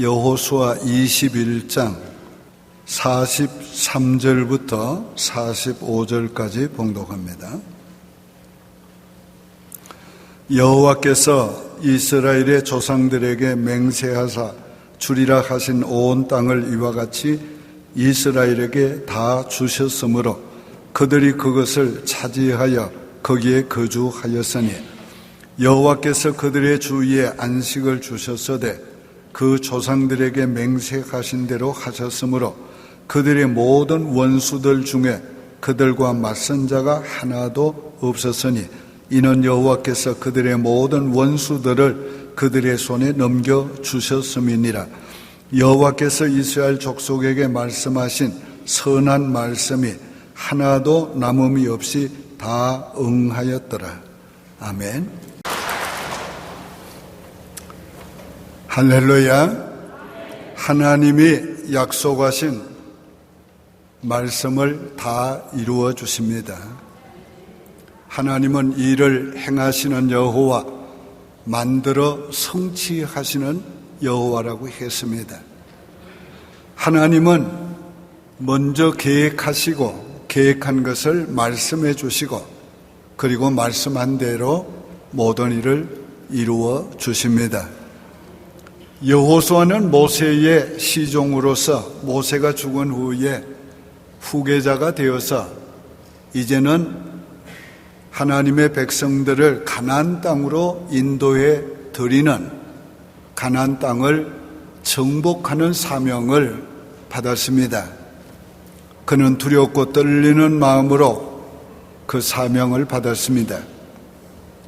여호수아 21장 43절부터 45절까지 봉독합니다. 여호와께서 이스라엘의 조상들에게 맹세하사 주리라 하신 온 땅을 이와 같이 이스라엘에게 다 주셨으므로 그들이 그것을 차지하여 거기에 거주하였으니 여호와께서 그들의 주위에 안식을 주셨으되 그 조상들에게 맹세하신 대로 하셨으므로 그들의 모든 원수들 중에 그들과 맞선 자가 하나도 없었으니 이는 여호와께서 그들의 모든 원수들을 그들의 손에 넘겨주셨음이니라. 여호와께서 이스라엘 족속에게 말씀하신 선한 말씀이 하나도 남음이 없이 다 응하였더라. 아멘. 할렐루야. 하나님이 약속하신 말씀을 다 이루어 주십니다. 하나님은 이를 행하시는 여호와, 만들어 성취하시는 여호와라고 했습니다. 하나님은 먼저 계획하시고 계획한 것을 말씀해 주시고 그리고 말씀한 대로 모든 일을 이루어 주십니다. 여호수아는 모세의 시종으로서 모세가 죽은 후에 후계자가 되어서 이제는 하나님의 백성들을 가나안 땅으로 인도해 드리는 가나안 땅을 정복하는 사명을 받았습니다. 그는 두렵고 떨리는 마음으로 그 사명을 받았습니다.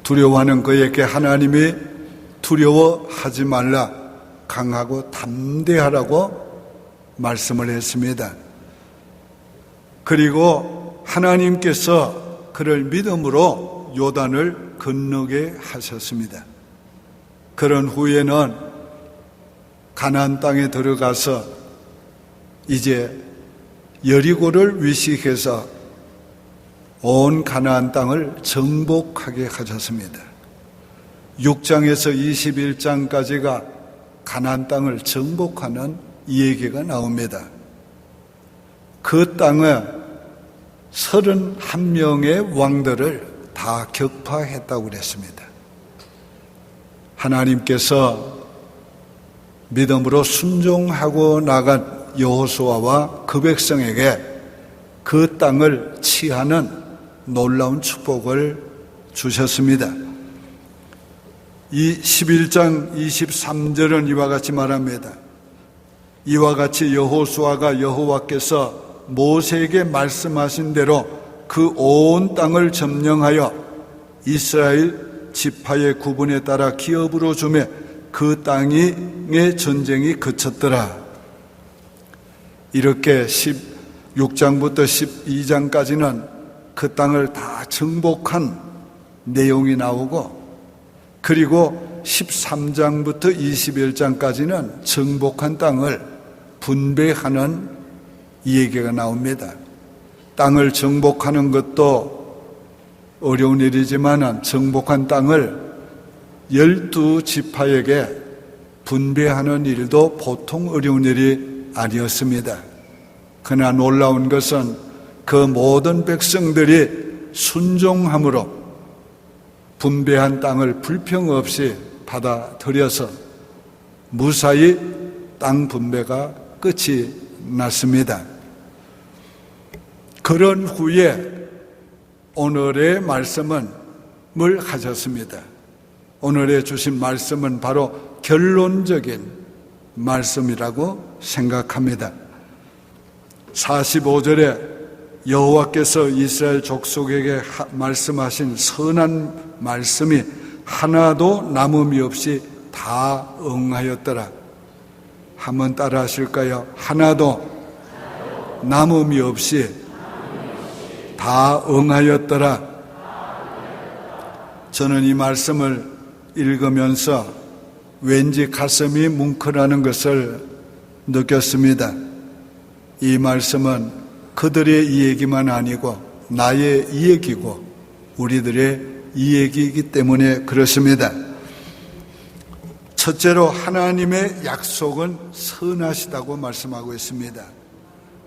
두려워하는 그에게 하나님이 두려워하지 말라, 강하고 담대하라고 말씀을 했습니다. 그리고 하나님께서 그를 믿음으로 요단을 건너게 하셨습니다. 그런 후에는 가나안 땅에 들어가서 이제 여리고를 위시해서 온 가나안 땅을 정복하게 하셨습니다. 6장에서 21장까지가 가나안 땅을 정복하는 얘기가 나옵니다. 그 땅에 31명의 왕들을 다 격파했다고 그랬습니다. 하나님께서 믿음으로 순종하고 나간 여호수아와 그 백성에게 그 땅을 취하는 놀라운 축복을 주셨습니다. 이 11장 23절은 이와 같이 말합니다. 이와 같이 여호수아가 여호와께서 모세에게 말씀하신 대로 그 온 땅을 점령하여 이스라엘 지파의 구분에 따라 기업으로 주매 그 땅의 전쟁이 그쳤더라. 이렇게 16장부터 12장까지는 그 땅을 다 정복한 내용이 나오고, 그리고 13장부터 21장까지는 정복한 땅을 분배하는 얘기가 나옵니다. 땅을 정복하는 것도 어려운 일이지만 정복한 땅을 12지파에게 분배하는 일도 보통 어려운 일이 아니었습니다. 그러나 놀라운 것은 그 모든 백성들이 순종함으로 분배한 땅을 불평 없이 받아들여서 무사히 땅 분배가 끝이 났습니다. 그런 후에 오늘의 말씀을 하셨습니다. 오늘의 주신 말씀은 바로 결론적인 말씀이라고 생각합니다. 45절에 여호와께서 이스라엘 족속에게 말씀하신 선한 말씀이 하나도 남음이 없이 다 응하였더라. 한번 따라 하실까요? 하나도 남음이 없이 다 응하였더라. 저는 이 말씀을 읽으면서 왠지 가슴이 뭉클하는 것을 느꼈습니다. 이 말씀은 그들의 이야기만 아니고 나의 이야기고 우리들의 이야기이기 때문에 그렇습니다. 첫째로 하나님의 약속은 선하시다고 말씀하고 있습니다.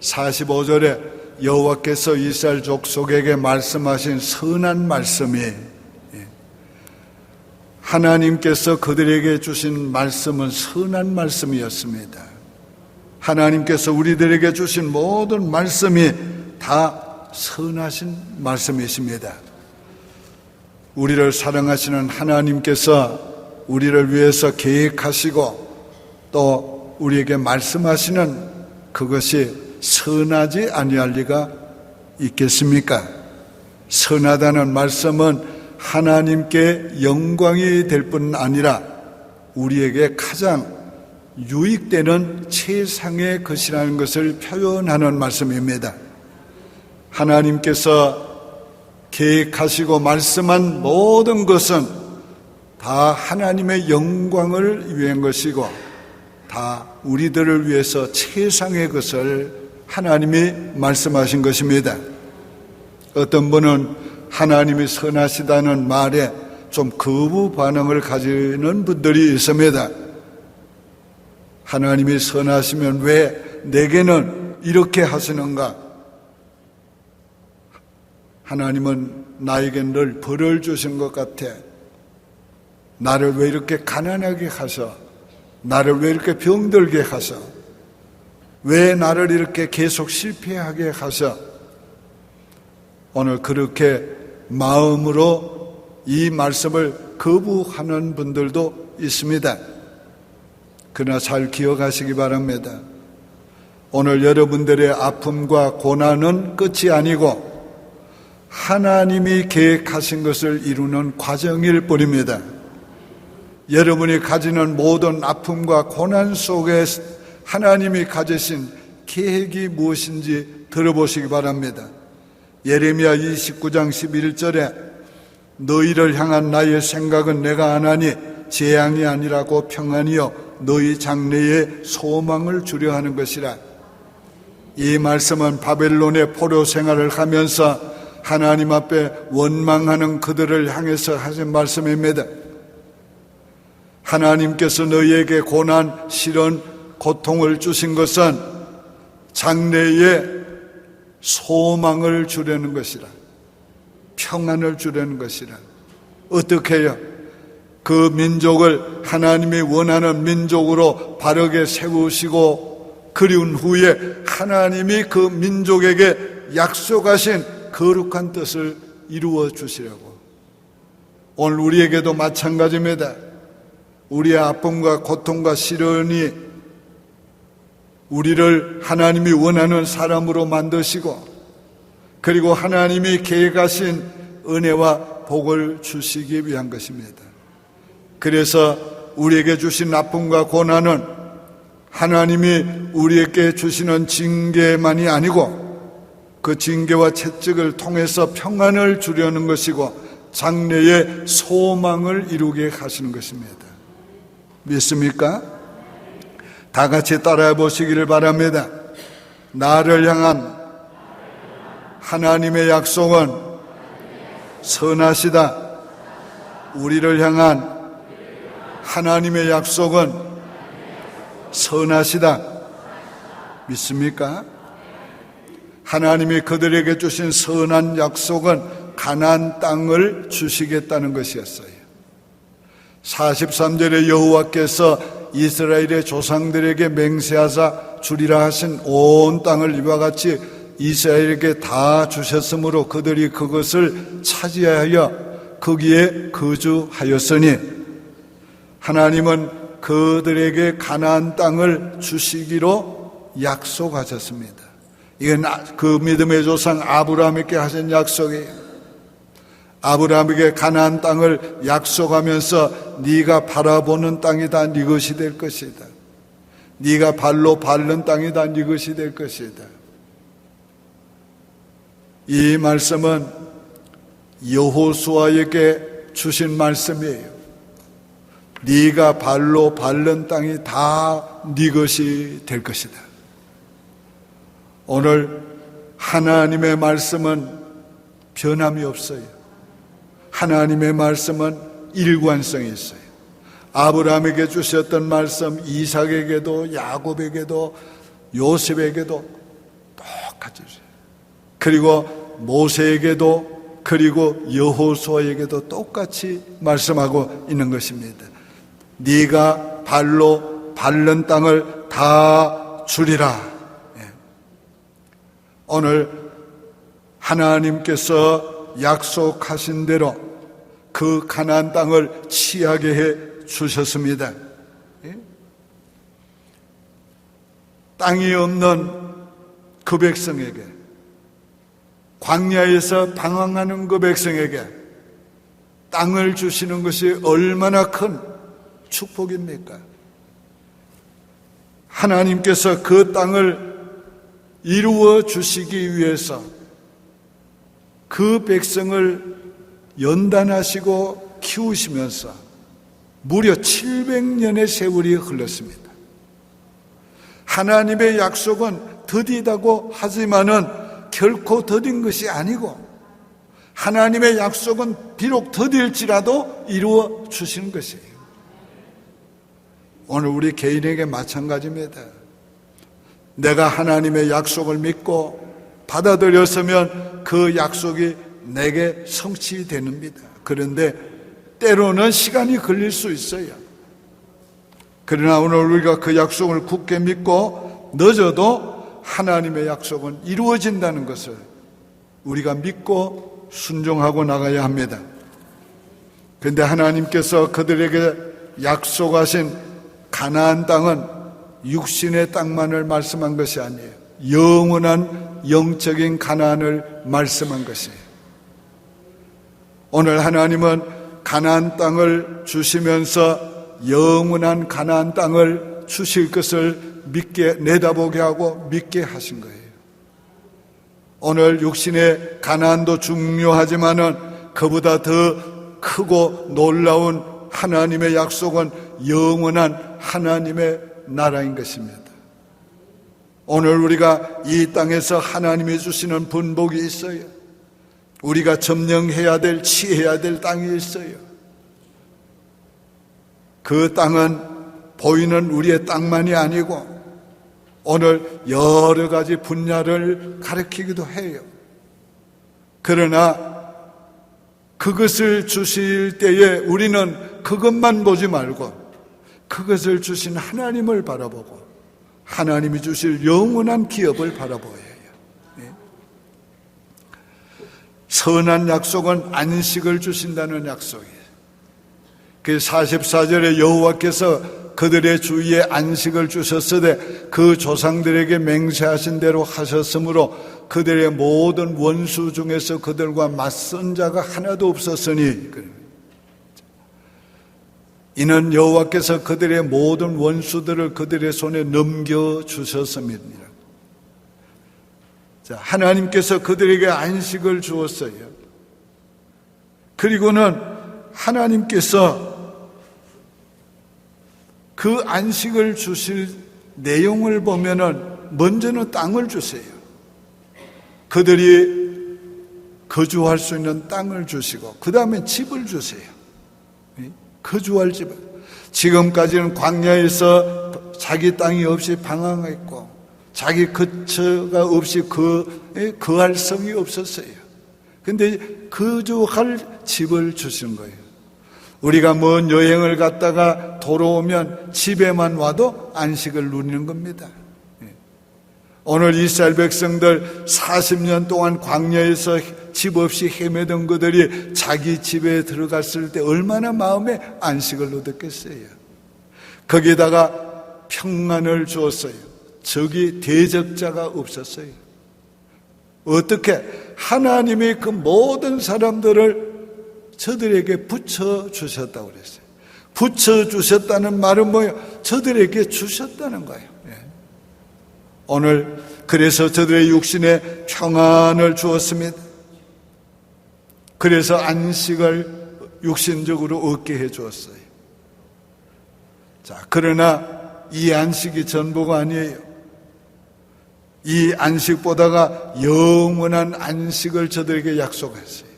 45절에 여호와께서 이스라엘 족속에게 말씀하신 선한 말씀이, 하나님께서 그들에게 주신 말씀은 선한 말씀이었습니다. 하나님께서 우리들에게 주신 모든 말씀이 다 선하신 말씀이십니다. 우리를 사랑하시는 하나님께서 우리를 위해서 계획하시고 또 우리에게 말씀하시는 그것이 선하지 아니할 리가 있겠습니까? 선하다는 말씀은 하나님께 영광이 될 뿐 아니라 우리에게 가장 유익되는 최상의 것이라는 것을 표현하는 말씀입니다. 하나님께서 계획하시고 말씀한 모든 것은 다 하나님의 영광을 위한 것이고 다 우리들을 위해서 최상의 것을 하나님이 말씀하신 것입니다. 어떤 분은 하나님이 선하시다는 말에 좀 거부 반응을 가지는 분들이 있습니다. 하나님이 선하시면 왜 내게는 이렇게 하시는가? 하나님은 나에게 늘 벌을 주신 것 같아. 나를 왜 이렇게 가난하게 하셔? 나를 왜 이렇게 병들게 하셔? 왜 나를 이렇게 계속 실패하게 하셔? 오늘 그렇게 마음으로 이 말씀을 거부하는 분들도 있습니다. 그러나 잘 기억하시기 바랍니다. 오늘 여러분들의 아픔과 고난은 끝이 아니고 하나님이 계획하신 것을 이루는 과정일 뿐입니다. 여러분이 가지는 모든 아픔과 고난 속에 하나님이 가지신 계획이 무엇인지 들어보시기 바랍니다. 예레미야 29장 11절에 너희를 향한 나의 생각은 내가 아나니 재앙이 아니라고 평안이요 너희 장래에 소망을 주려 하는 것이라. 이 말씀은 바벨론의 포로 생활을 하면서 하나님 앞에 원망하는 그들을 향해서 하신 말씀입니다. 하나님께서 너희에게 고난, 시련, 고통을 주신 것은 장래에 소망을 주려는 것이라. 평안을 주려는 것이라. 어떻게 해요? 그 민족을 하나님이 원하는 민족으로 바르게 세우시고 그리운 후에 하나님이 그 민족에게 약속하신 거룩한 뜻을 이루어 주시려고. 오늘 우리에게도 마찬가지입니다. 우리의 아픔과 고통과 시련이 우리를 하나님이 원하는 사람으로 만드시고 그리고 하나님이 계획하신 은혜와 복을 주시기 위한 것입니다. 그래서 우리에게 주신 아픔과 고난은 하나님이 우리에게 주시는 징계만이 아니고 그 징계와 채찍을 통해서 평안을 주려는 것이고 장래의 소망을 이루게 하시는 것입니다. 믿습니까? 다 같이 따라해 보시기를 바랍니다. 나를 향한 하나님의 약속은 선하시다. 우리를 향한 하나님의 약속은 선하시다. 믿습니까? 하나님이 그들에게 주신 선한 약속은 가나안 땅을 주시겠다는 것이었어요. 43절에 여호와께서 이스라엘의 조상들에게 맹세하사 주리라 하신 온 땅을 이와 같이 이스라엘에게 다 주셨으므로 그들이 그것을 차지하여 거기에 거주하였으니 하나님은 그들에게 가나안 땅을 주시기로 약속하셨습니다. 이건 그 믿음의 조상 아브라함에게 하신 약속이에요. 아브라함에게 가나안 땅을 약속하면서 네가 바라보는 땅이다, 네 것이 될 것이다. 네가 발로 밟는 땅이다, 네 것이 될 것이다. 이 말씀은 여호수아에게 주신 말씀이에요. 네가 발로 밟는 땅이 다 네 것이 될 것이다. 오늘 하나님의 말씀은 변함이 없어요. 하나님의 말씀은 일관성이 있어요. 아브라함에게 주셨던 말씀 이삭에게도 야곱에게도 요셉에게도 똑같이 주세요. 그리고 모세에게도 그리고 여호수아에게도 똑같이 말씀하고 있는 것입니다. 네가 발로 밟는 땅을 다 주리라. 오늘 하나님께서 약속하신 대로 그 가나안 땅을 취하게 해 주셨습니다. 땅이 없는 그 백성에게, 광야에서 방황하는 그 백성에게 땅을 주시는 것이 얼마나 큰 축복입니까? 하나님께서 그 땅을 이루어 주시기 위해서 그 백성을 연단하시고 키우시면서 무려 700년의 세월이 흘렀습니다. 하나님의 약속은 더디다고 하지만은 결코 더딘 것이 아니고, 하나님의 약속은 비록 더딜지라도 이루어 주시는 것이에요. 오늘 우리 개인에게 마찬가지입니다. 내가 하나님의 약속을 믿고 받아들였으면 그 약속이 내게 성취됩니다. 그런데 때로는 시간이 걸릴 수 있어요. 그러나 오늘 우리가 그 약속을 굳게 믿고 늦어도 하나님의 약속은 이루어진다는 것을 우리가 믿고 순종하고 나가야 합니다. 그런데 하나님께서 그들에게 약속하신 가나안 땅은 육신의 땅만을 말씀한 것이 아니에요. 영원한 영적인 가나안을 말씀한 것이에요. 오늘 하나님은 가나안 땅을 주시면서 영원한 가나안 땅을 주실 것을 믿게 내다보게 하고 믿게 하신 거예요. 오늘 육신의 가나안도 중요하지만은 그보다 더 크고 놀라운 하나님의 약속은 영원한 하나님의 나라인 것입니다. 오늘 우리가 이 땅에서 하나님이 주시는 분복이 있어요. 우리가 점령해야 될, 취해야 될 땅이 있어요. 그 땅은 보이는 우리의 땅만이 아니고 오늘 여러 가지 분야를 가리키기도 해요. 그러나 그것을 주실 때에 우리는 그것만 보지 말고 그것을 주신 하나님을 바라보고 하나님이 주실 영원한 기업을 바라보아야 해요. 선한 약속은 안식을 주신다는 약속이에요. 그 44절에 여호와께서 그들의 주위에 안식을 주셨으되 그 조상들에게 맹세하신 대로 하셨으므로 그들의 모든 원수 중에서 그들과 맞선 자가 하나도 없었으니, 이는 여호와께서 그들의 모든 원수들을 그들의 손에 넘겨주셨습니다. 자, 하나님께서 그들에게 안식을 주었어요. 그리고는 하나님께서 그 안식을 주실 내용을 보면은 먼저는 땅을 주세요. 그들이 거주할 수 있는 땅을 주시고 그 다음에 집을 주세요. 거주할 집을. 지금까지는 광야에서 자기 땅이 없이 방황했고 자기 거처가 없이 거할 성이 없었어요. 근데 거주할 집을 주신 거예요. 우리가 먼 여행을 갔다가 돌아오면 집에만 와도 안식을 누리는 겁니다. 오늘 이스라엘 백성들 40년 동안 광야에서 집 없이 헤매던 그들이 자기 집에 들어갔을 때 얼마나 마음에 안식을 얻었겠어요. 거기다가 평안을 주었어요. 적이 대적자가 없었어요. 어떻게? 하나님이 그 모든 사람들을 저들에게 붙여주셨다고 그랬어요. 붙여주셨다는 말은 뭐예요? 저들에게 주셨다는 거예요. 오늘 그래서 저들의 육신에 평안을 주었습니다. 그래서 안식을 육신적으로 얻게 해 주었어요. 자, 그러나 이 안식이 전부가 아니에요. 이 안식보다가 영원한 안식을 저들에게 약속했어요.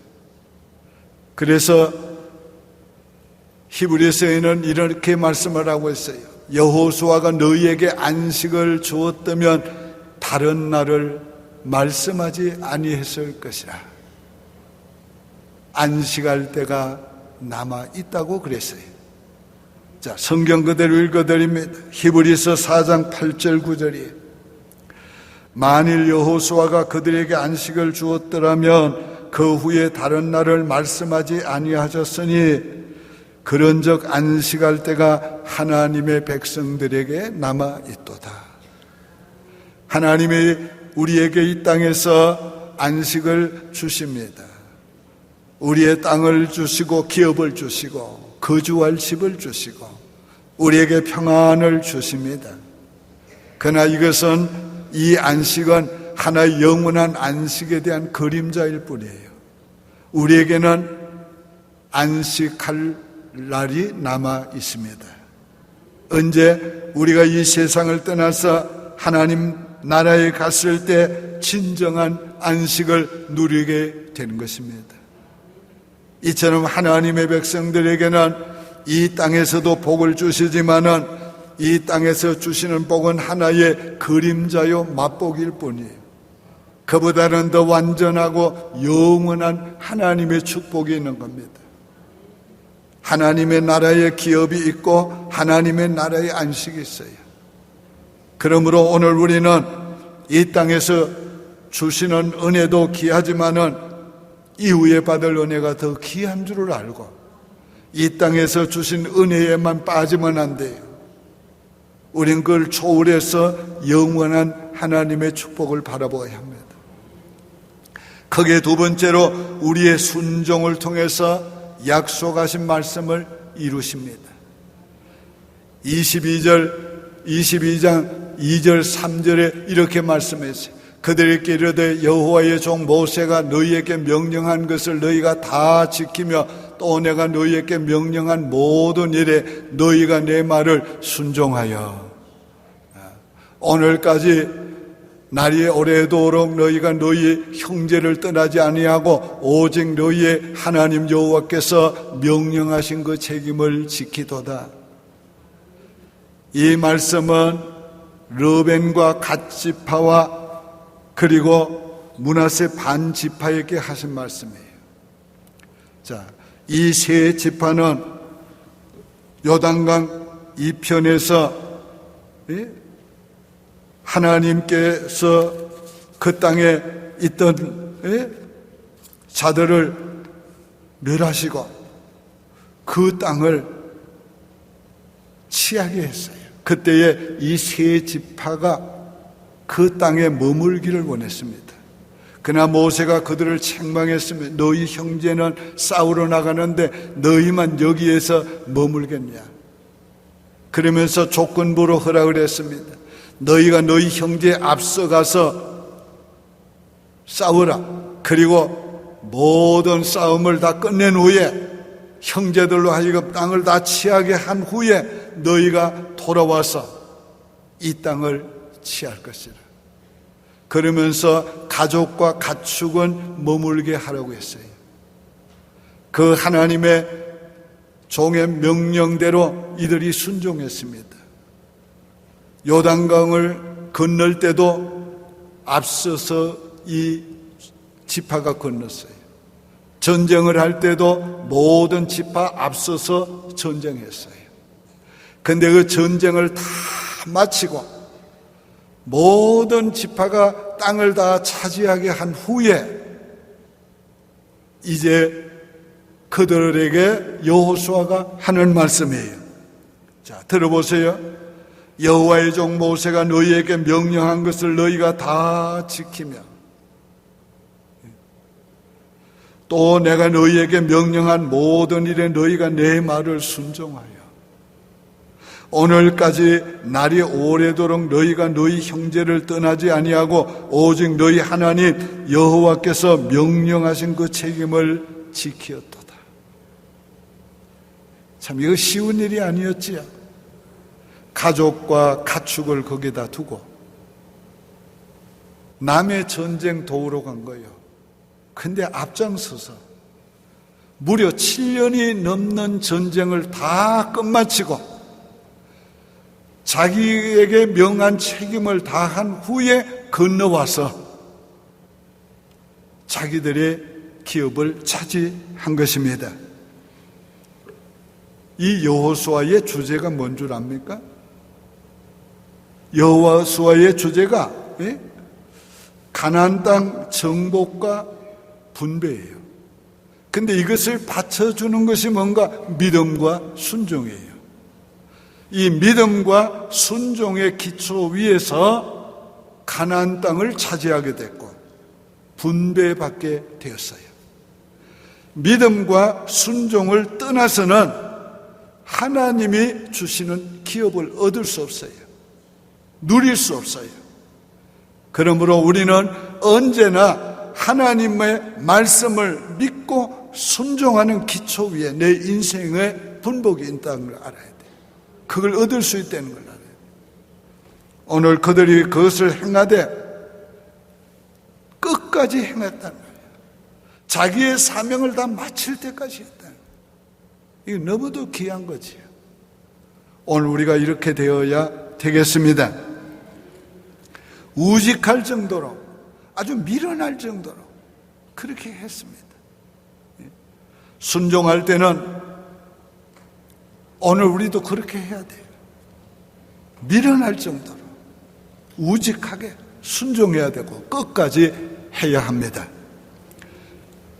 그래서 히브리서에는 이렇게 말씀을 하고 있어요. 여호수아가 너희에게 안식을 주었다면 다른 날을 말씀하지 아니했을 것이라. 안식할 때가 남아 있다고 그랬어요. 자, 성경 그대로 읽어드립니다. 히브리서 4장 8절 9절이에요. 만일 여호수아가 그들에게 안식을 주었더라면 그 후에 다른 날을 말씀하지 아니하셨으니 그런즉 안식할 때가 하나님의 백성들에게 남아 있도다. 하나님이 우리에게 이 땅에서 안식을 주십니다. 우리의 땅을 주시고 기업을 주시고 거주할 집을 주시고 우리에게 평안을 주십니다. 그러나 이것은 이 안식은 하나의 영원한 안식에 대한 그림자일 뿐이에요. 우리에게는 안식할 날이 남아 있습니다. 언제 우리가 이 세상을 떠나서 하나님 나라에 갔을 때 진정한 안식을 누리게 되는 것입니다. 이처럼 하나님의 백성들에게는 이 땅에서도 복을 주시지만은 이 땅에서 주시는 복은 하나의 그림자요 맛복일 뿐이에요. 그보다는 더 완전하고 영원한 하나님의 축복이 있는 겁니다. 하나님의 나라의 기업이 있고 하나님의 나라의 안식이 있어요. 그러므로 오늘 우리는 이 땅에서 주시는 은혜도 귀하지만은 이후에 받을 은혜가 더 귀한 줄을 알고 이 땅에서 주신 은혜에만 빠지면 안 돼요. 우린 그걸 초월해서 영원한 하나님의 축복을 바라보아야 합니다. 크게 두 번째로 우리의 순종을 통해서 약속하신 말씀을 이루십니다. 22장 2절 3절에 이렇게 말씀했어요. 그들에게 이르되 여호와의 종 모세가 너희에게 명령한 것을 너희가 다 지키며 또 내가 너희에게 명령한 모든 일에 너희가 내 말을 순종하여 오늘까지 날이 오래도록 너희가 너희 형제를 떠나지 아니하고 오직 너희의 하나님 여호와께서 명령하신 그 책임을 지키도다. 이 말씀은 르벤과 갓 지파와 그리고 므낫세 반 지파에게 하신 말씀이에요. 자, 이 세 지파는 요단강 이편에서 하나님께서 그 땅에 있던 자들을 멸하시고 그 땅을 취하게 했어요. 그때에 이 세 지파가 그 땅에 머물기를 원했습니다. 그러나 모세가 그들을 책망했으며 너희 형제는 싸우러 나가는데 너희만 여기에서 머물겠냐. 그러면서 조건부로 허락을 했습니다. 너희가 너희 형제에 앞서가서 싸우라. 그리고 모든 싸움을 다 끝낸 후에 형제들로 하여금 땅을 다 취하게 한 후에 너희가 돌아와서 이 땅을 취할 것이라. 그러면서 가족과 가축은 머물게 하라고 했어요. 그 하나님의 종의 명령대로 이들이 순종했습니다. 요단강을 건널 때도 앞서서 이 지파가 건넜어요. 전쟁을 할 때도 모든 지파 앞서서 전쟁했어요. 근데 그 전쟁을 다 마치고 모든 지파가 땅을 다 차지하게 한 후에 이제 그들에게 여호수아가 하는 말씀이에요. 자, 들어보세요. 여호와의 종 모세가 너희에게 명령한 것을 너희가 다 지키며 또 내가 너희에게 명령한 모든 일에 너희가 내 말을 순종하여 오늘까지 날이 오래도록 너희가 너희 형제를 떠나지 아니하고 오직 너희 하나님 여호와께서 명령하신 그 책임을 지키었도다. 참 이거 쉬운 일이 아니었지요. 가족과 가축을 거기다 두고 남의 전쟁 도우러 간 거예요. 근데 앞장서서 무려 7년이 넘는 전쟁을 다 끝마치고 자기에게 명한 책임을 다한 후에 건너와서 자기들의 기업을 차지한 것입니다. 이 여호수아의 주제가 뭔 줄 압니까? 여호수아의 주제가 가나안 땅 정복과 분배예요. 근데 이것을 받쳐주는 것이 뭔가? 믿음과 순종이에요. 이 믿음과 순종의 기초 위에서 가나안 땅을 차지하게 됐고 분배받게 되었어요. 믿음과 순종을 떠나서는 하나님이 주시는 기업을 얻을 수 없어요. 누릴 수 없어요. 그러므로 우리는 언제나 하나님의 말씀을 믿고 순종하는 기초 위에 내 인생의 분복이 있다는 걸 알아야 돼요. 그걸 얻을 수 있다는 걸 알아야 돼요. 오늘 그들이 그것을 행하되 끝까지 행했다는 거예요. 자기의 사명을 다 마칠 때까지 했다는 거예요. 이거 너무도 귀한 거지요. 오늘 우리가 이렇게 되어야 되겠습니다. 우직할 정도로, 아주 밀어날 정도로 그렇게 했습니다. 순종할 때는 오늘 우리도 그렇게 해야 돼요. 밀어날 정도로 우직하게 순종해야 되고 끝까지 해야 합니다.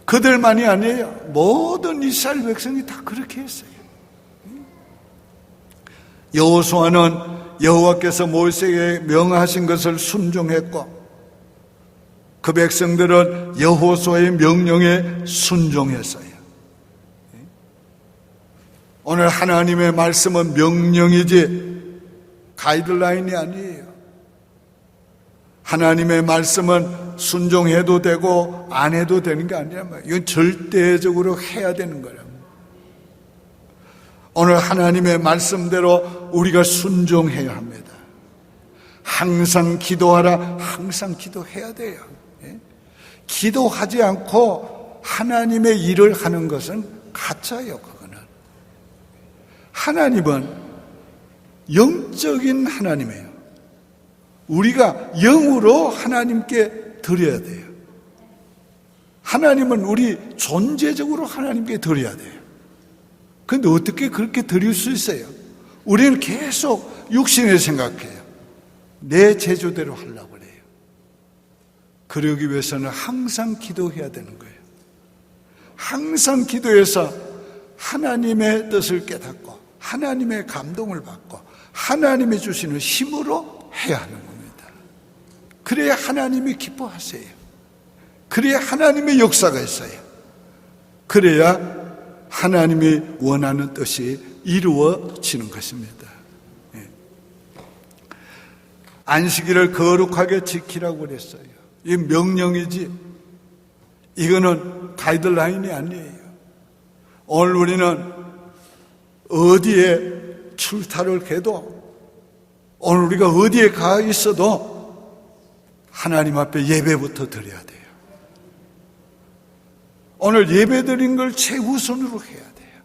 그들만이 아니에요. 모든 이스라엘 백성이 다 그렇게 했어요. 여호수아는 여호와께서 모세에게 명하신 것을 순종했고 그 백성들은 여호수아의 명령에 순종했어요. 오늘 하나님의 말씀은 명령이지 가이드라인이 아니에요. 하나님의 말씀은 순종해도 되고 안 해도 되는 게 아니란 말이에요. 이건 절대적으로 해야 되는 거예요. 오늘 하나님의 말씀대로 우리가 순종해야 합니다. 항상 기도하라. 항상 기도해야 돼요. 기도하지 않고 하나님의 일을 하는 것은 가짜예요. 그거는. 하나님은 영적인 하나님이에요. 우리가 영으로 하나님께 드려야 돼요. 하나님은 우리 존재적으로 하나님께 드려야 돼요. 그런데 어떻게 그렇게 드릴 수 있어요? 우리는 계속 육신에 생각해요. 내 제조대로 하려고 해요. 그러기 위해서는 항상 기도해야 되는 거예요. 항상 기도해서 하나님의 뜻을 깨닫고 하나님의 감동을 받고 하나님이 주시는 힘으로 해야 하는 겁니다. 그래야 하나님이 기뻐하세요. 그래야 하나님의 역사가 있어요. 그래야 하나님이 원하는 뜻이 이루어지는 것입니다. 안식일을 거룩하게 지키라고 그랬어요. 이 명령이지 이거는 가이드라인이 아니에요. 오늘 우리는 어디에 출타를 해도 오늘 우리가 어디에 가 있어도 하나님 앞에 예배부터 드려야 돼요. 오늘 예배 드린 걸 최우선으로 해야 돼요.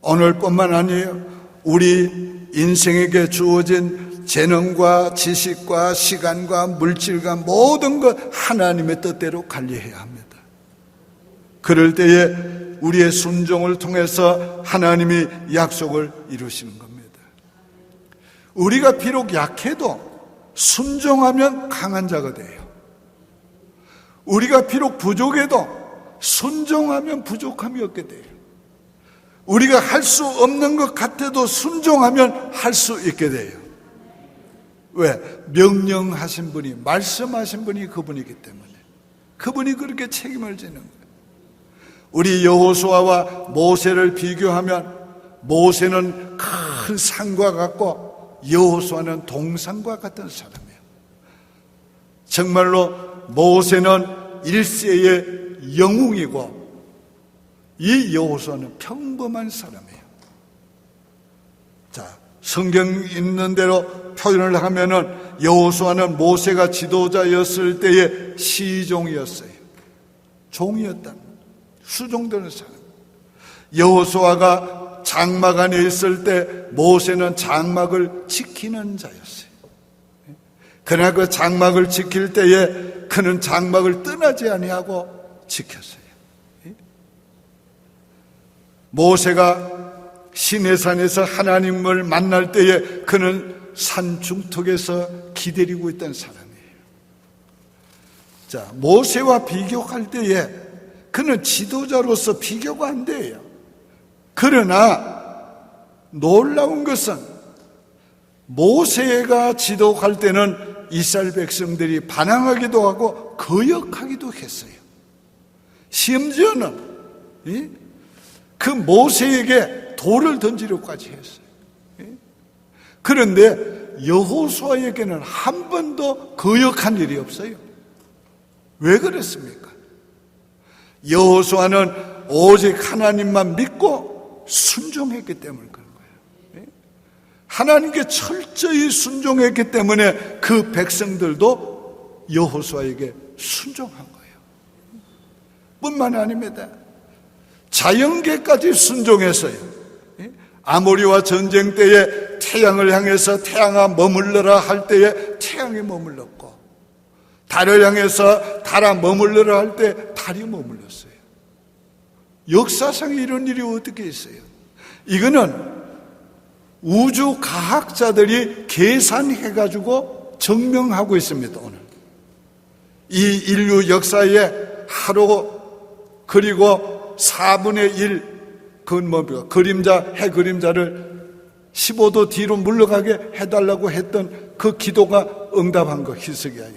오늘뿐만 아니에요. 우리 인생에게 주어진 재능과 지식과 시간과 물질과 모든 것 하나님의 뜻대로 관리해야 합니다. 그럴 때에 우리의 순종을 통해서 하나님이 약속을 이루시는 겁니다. 우리가 비록 약해도 순종하면 강한 자가 돼요. 우리가 비록 부족해도 순종하면 부족함이 없게 돼요. 우리가 할 수 없는 것 같아도 순종하면 할 수 있게 돼요. 왜? 명령하신 분이, 말씀하신 분이 그분이기 때문에. 그분이 그렇게 책임을 지는 거예요. 우리 여호수아와 모세를 비교하면 모세는 큰 산과 같고 여호수아는 동산과 같은 사람이에요. 정말로 모세는 일세의 영웅이고 이 여호수아는 평범한 사람이에요. 자, 성경 있는 대로 표현을 하면은 여호수아는 모세가 지도자였을 때의 시종이었어요. 종이었다. 수종되는 사람. 여호수아가 장막 안에 있을 때 모세는 장막을 지키는 자였어요. 그러나 그 장막을 지킬 때에 그는 장막을 떠나지 아니하고 지켰어요. 모세가 시내산에서 하나님을 만날 때에 그는 산 중턱에서 기다리고 있던 사람이에요. 자, 모세와 비교할 때에 그는 지도자로서 비교가 안 돼요. 그러나 놀라운 것은 모세가 지도할 때는 이스라엘 백성들이 반항하기도 하고 거역하기도 했어요. 심지어는 그 모세에게 돌을 던지려고까지 했어요. 그런데 여호수아에게는 한 번도 거역한 일이 없어요. 왜 그랬습니까? 여호수아는 오직 하나님만 믿고 순종했기 때문에 그런 거예요. 하나님께 철저히 순종했기 때문에 그 백성들도 여호수아에게 순종한 거예요. 뿐만 아닙니다. 자연계까지 순종했어요. 아모리와 전쟁 때에 태양을 향해서 태양아 머물러라 할 때에 태양이 머물렀고, 달을 향해서 달아 머물러라 할 때 달이 머물렀어요. 역사상에 이런 일이 어떻게 있어요? 이거는 우주 과학자들이 계산해가지고 증명하고 있습니다. 오늘 이 인류 역사에 하루 그리고 4분의 1 그건 뭡니까? 해 그림자를 15도 뒤로 물러가게 해달라고 했던 그 기도가 응답한 거, 히스기야에.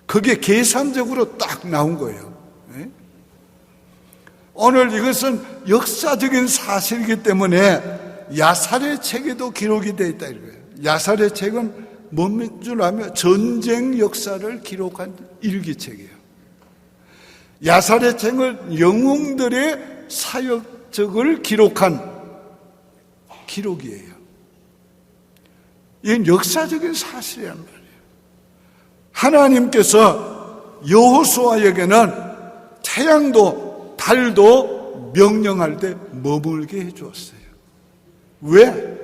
그게 계산적으로 딱 나온 거예요. 오늘 이것은 역사적인 사실이기 때문에 야살의 책에도 기록이 되어 있다 이거예요. 야살의 책은 뭔 줄 아면 전쟁 역사를 기록한 일기책이에요. 야살의 책은 영웅들의 사역적을 기록한 기록이에요. 이건 역사적인 사실이란 말이에요. 하나님께서 여호수아에게는 태양도 달도 명령할 때 머물게 해주었어요. 왜?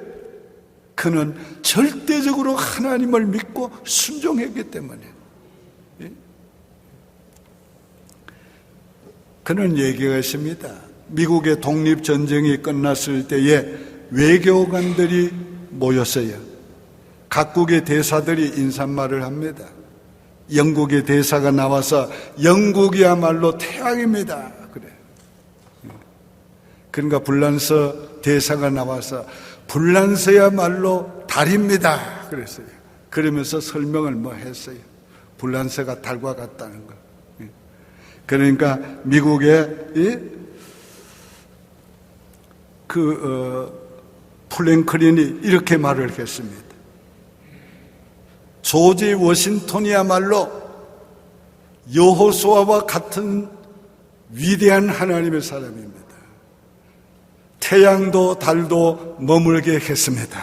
그는 절대적으로 하나님을 믿고 순종했기 때문에. 그는 얘기가 있습니다. 미국의 독립전쟁이 끝났을 때에 외교관들이 모였어요. 각국의 대사들이 인사말을 합니다. 영국의 대사가 나와서 영국이야말로 태양입니다. 그래. 그러니까 불란서 대사가 나와서 불란서야말로 달입니다. 그랬어요. 그러면서 설명을 뭐 했어요. 불란서가 달과 같다는 거. 그러니까 미국의 플랭클린이 이렇게 말을 했습니다. 조지 워싱턴이야말로 여호수아와 같은 위대한 하나님의 사람입니다. 태양도 달도 머물게 했습니다.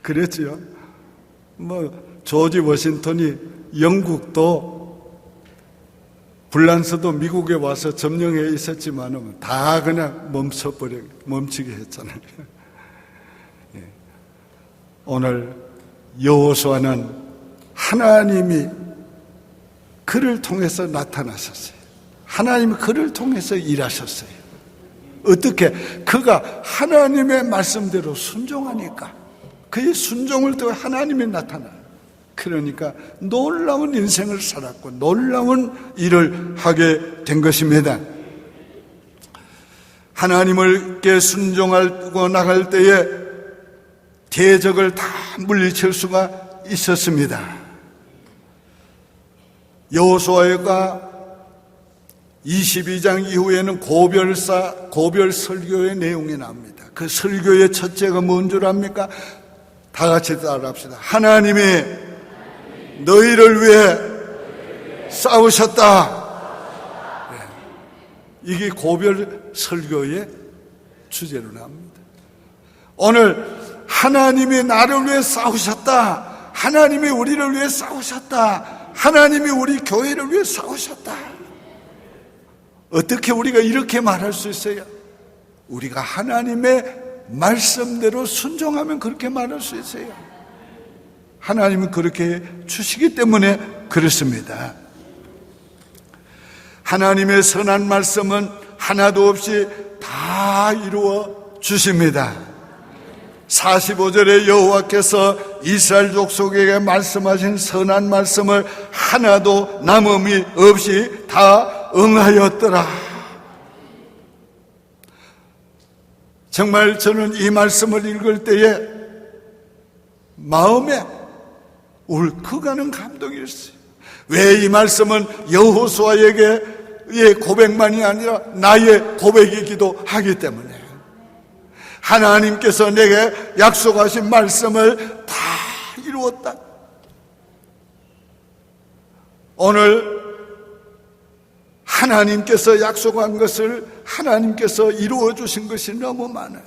그랬죠. 조지 워싱턴이 영국도 불란서도 미국에 와서 점령해 있었지만 다 그냥 멈추게 했잖아요. 오늘 여호수아는 하나님이 그를 통해서 나타나셨어요. 하나님이 그를 통해서 일하셨어요. 어떻게? 그가 하나님의 말씀대로 순종하니까 그의 순종을 통해 하나님이 나타나요. 그러니까 놀라운 인생을 살았고 놀라운 일을 하게 된 것입니다. 하나님께 순종하고 나갈 때에 대적을 다 물리칠 수가 있었습니다. 여호수아가 22장 이후에는 고별 설교의 내용이 나옵니다. 그 설교의 첫째가 뭔 줄 압니까? 다 같이 따라합시다. 하나님이 너희를 위해 싸우셨다. 네. 이게 고별 설교의 주제로 나옵니다. 오늘 하나님이 나를 위해 싸우셨다. 하나님이 우리를 위해 싸우셨다. 하나님이 우리 교회를 위해 싸우셨다. 어떻게 우리가 이렇게 말할 수 있어요? 우리가 하나님의 말씀대로 순종하면 그렇게 말할 수 있어요. 하나님은 그렇게 주시기 때문에 그렇습니다. 하나님의 선한 말씀은 하나도 없이 다 이루어 주십니다. 45절에 여호와께서 이스라엘 족속에게 말씀하신 선한 말씀을 하나도 남음이 없이 다 응하였더라. 정말 저는 이 말씀을 읽을 때에 마음에 울컥하는 감동이었어요. 왜 이 말씀은 여호수아에게의 고백만이 아니라 나의 고백이기도 하기 때문에 하나님께서 내게 약속하신 말씀을 다 이루었다. 오늘 하나님께서 약속한 것을 하나님께서 이루어 주신 것이 너무 많아요.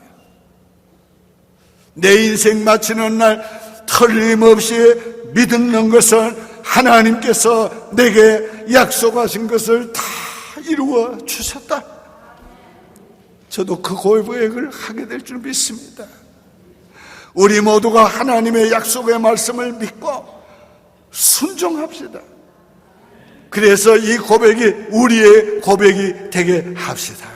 내 인생 마치는 날 틀림없이 믿는 것은 하나님께서 내게 약속하신 것을 다 이루어 주셨다. 저도 그 고백을 하게 될 줄 믿습니다. 우리 모두가 하나님의 약속의 말씀을 믿고 순종합시다. 그래서 이 고백이 우리의 고백이 되게 합시다.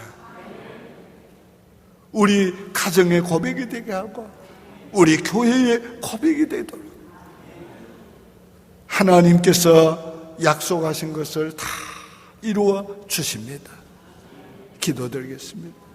우리 가정의 고백이 되게 하고 우리 교회의 고백이 되도록 하나님께서 약속하신 것을 다 이루어 주십니다. 기도드리겠습니다.